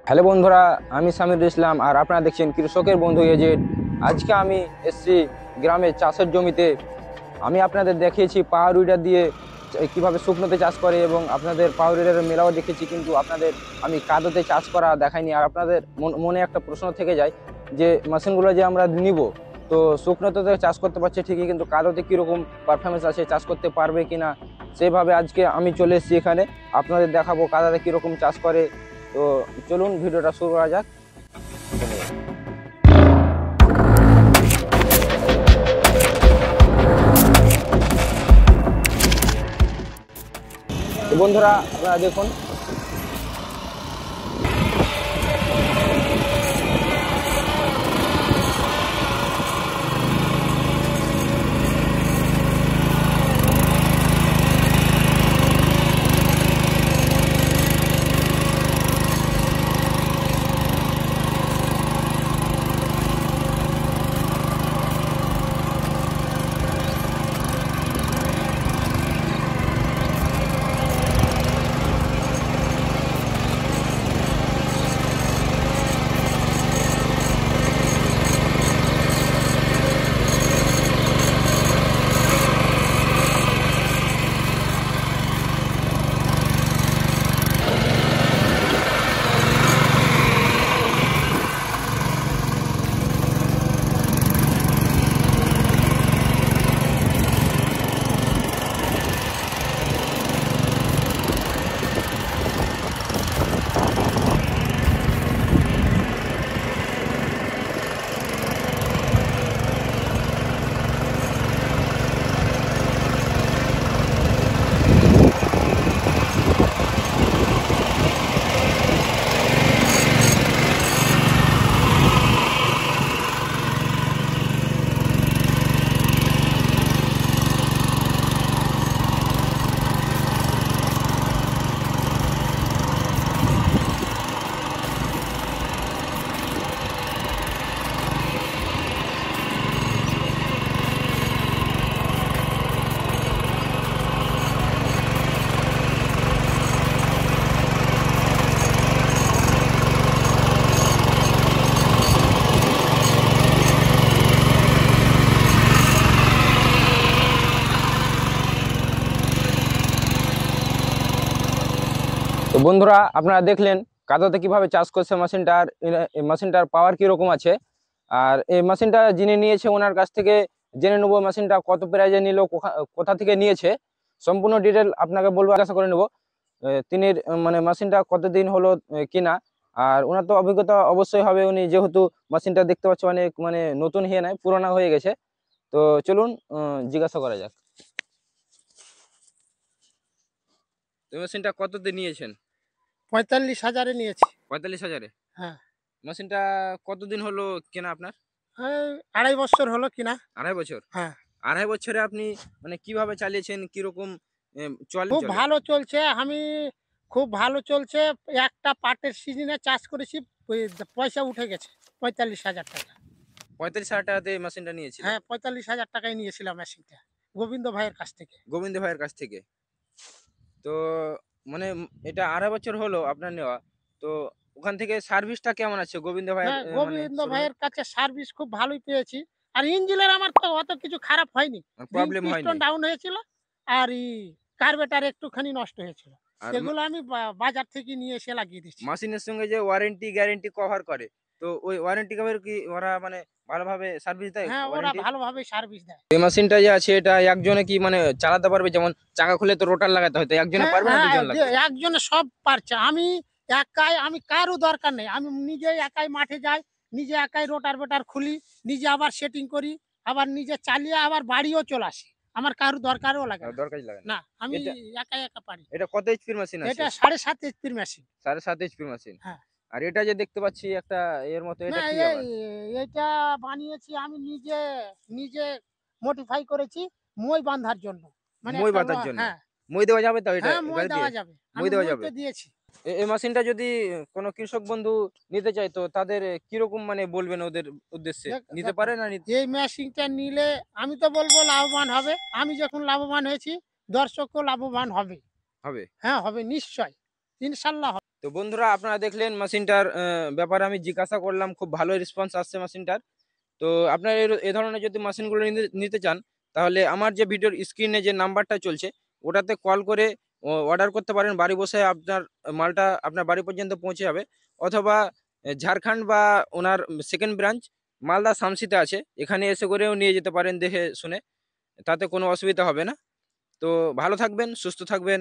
Hello বন্ধুরা, আমি সামির ইসলাম আর আপনারা দেখছেন কৃষকের বন্ধু এজেড। আজকে আমি এসছি গ্রামে চাষের জমিতে। আমি আপনাদের দেখিয়েছি পাওয়ার উইডার দিয়ে কিভাবে শুকনোতে চাষ করে এবং আপনাদের পাওয়ার উইডারের মেলাও দেখেছি, কিন্তু আপনাদের আমি কাদোতে চাষ করা দেখাইনি। আর আপনাদের মনে একটা প্রশ্ন থেকে যায় যে মেশিনগুলো যে আমরা নিব, তো শুকনোতে তো চাষ করতে পারছে ঠিকই, কিন্তু কাদোতে কীরকম পারফরমেন্স আছে, চাষ করতে পারবে কিনা, সেভাবে আজকে আমি চলে এসেছি এখানে। আপনাদের দেখাবো কাদাতে কীরকম চাষ করে। তো চলুন ভিডিওটা শুরু করা যাক। তো বন্ধুরা আপনারা দেখুন, তো বন্ধুরা আপনারা দেখলেন কাদাতে কিভাবে চাষ করছে মেশিনটার পাওয়ার কিরকম আছে। আর এই মেশিনটা যিনি নিয়েছে ওনার কাছ থেকে জেনে নেবো মেশিনটা কত প্রাইজে নিল, কোথা থেকে নিয়েছে, সম্পূর্ণ ডিটেল আপনাকে বলবো, আশা করে নেবো। তিনি মানে মেশিনটা কতদিন হলো কিনা, আর ওনার তো অভিজ্ঞতা অবশ্যই হবে, উনি যেহেতু মেশিনটা দেখতে পাচ্ছি অনেক মানে নতুন হয়ে নাই, পুরোনো হয়ে গেছে। তো চলুন জিজ্ঞাসা করা যাক। তো মেশিনটা কতদিন নিয়েছেন? 45,000-এ নিয়েছি। 45,000-এ? হ্যাঁ, মেশিনটা কতদিন হলো কেনা আপনার? এই 2.5 বছর হলো কিনা। 2.5 বছর? হ্যাঁ, 2.5 বছরে আপনি মানে কিভাবে চালিয়েছেন, কিরকম চলে? খুব ভালো চলছে। খুব ভালো চলছে। একটা পাটের সিজনে চাষ করেছি, ওই পয়সা উঠে গেছে 45,000 টাকা। 45,000 টাকাতে মেশিনটা নিয়েছিলেন? হ্যাঁ, 45,000 টাকায় নিয়েছিলাম মেশিনটা, গোবিন্দ ভাইয়ের কাছ থেকে। গোবিন্দ ভাইয়ের কাছ থেকে? তো মানে এটা 2.5 বছর হলো আপনার নেওয়া। তো ওখান থেকে সার্ভিসটা কেমন আছে গোবিন্দ ভাইয়ের হ্যাঁ, মানে গোবিন্দ শোরুমে? ভাইয়ের কাছে সার্ভিস খুব ভালোই পেয়েছি। আর ইঞ্জিনের আমার তো অত কিছু খারাপ হয়নি। রিং প্রবলেম পিস্টন হয়নি? ডাউন হয়েছিল, আর কার্বেটার একটুখানি নষ্ট হয়েছিল। আর সেগুলো আমি বাজার থেকে নিয়ে এসে লাগিয়ে দিচ্ছি। মেশিনের সঙ্গে যে ওয়ারেন্টি গ্যারেন্টি কভার করে, তো ওই ওয়ারেন্টি কভার কি ওরা মানে ভালোভাবে সার্ভিস দেয় হ্যাঁ, ওরা ওয়ারেন্টি? ভালোভাবেই সার্ভিস দেয়। এই মেশিনটা যে আছে এটা একজনে কি মানে চালাতে পারবে? যেমন চাকা খুলে তো রোটার লাগাতে হয়, তো একজনে হ্যাঁ, পারবে না হ্যাঁ, দুজন লাগবে? একজনে সব পারছে। আমি কারও দরকার নেই। আমি নিজেই একাই মাঠে যাই, নিজে একাই রোটার-বেটার খুলি, নিজে আবার সেটিং করি, আবার নিজে চালিয়ে আবার বাড়িও চলে আসি। আমার কারো দরকারও লাগে না। দরকারই লাগে না। না, আমি এটা একা, একা পারি। এটা কত এইচপির মেশিন আছে? এটা 7.5 এইচপির মেশিন। 7.5 এইচপির মেশিন। হ্যাঁ। আর এটা যে দেখতে পাচ্ছি একটা এর মতো, না, এটা কি আবার? এইটা বানিয়েছি আমি নিজে, নিজে মডিফাই করেছি মই বাঁধার জন্য। মানে মই একটা বাঁধার জন্য? হ্যাঁ, মই দেওয়া যাবে তো এটা হ্যাঁ, মই গাড়ি দিয়ে? দেওয়া যাবে। মই আমি দেওয়া মই যাবে? তো দিয়েছি। এই মেশিনটা যদি কোনো কৃষক বন্ধু নিতে চায়, তো তাদের কিরকম মানে বলবেন ওদের উদ্দেশ্যে? নিতে দেখো, পারে না এই মেশিনটা নিলে আমি তো বলবো লাভবান হবে। আমি যখন লাভবান হয়েছি, দর্শকও লাভবান হবে। হবে? হ্যাঁ, হবে নিশ্চয়। ইনশাল্লাহ হবে। তো তো বন্ধুরা আপনারা দেখলেন মেশিনটার ব্যাপারে আমি জিজ্ঞাসা করলাম, খুব ভালো রেসপন্স আসছে মেশিনটার। তো আপনারা এ ধরনের যদি মেশিনগুলো নিতে চান, তাহলে আমার যে ভিডিওর স্ক্রিনে যে নাম্বারটা চলছে ওটাতে কল করে অর্ডার করতে পারেন। বাড়ি বসে আপনার মালটা আপনার বাড়ি পর্যন্ত পৌঁছে যাবে। অথবা ঝাড়খণ্ড বা ওনার সেকেন্ড ব্রাঞ্চ মালদা শামসিতে আছে, এখানে এসে করেও নিয়ে যেতে পারেন দেখে শুনে, তাতে কোনো অসুবিধা হবে না। তো ভালো থাকবেন, সুস্থ থাকবেন।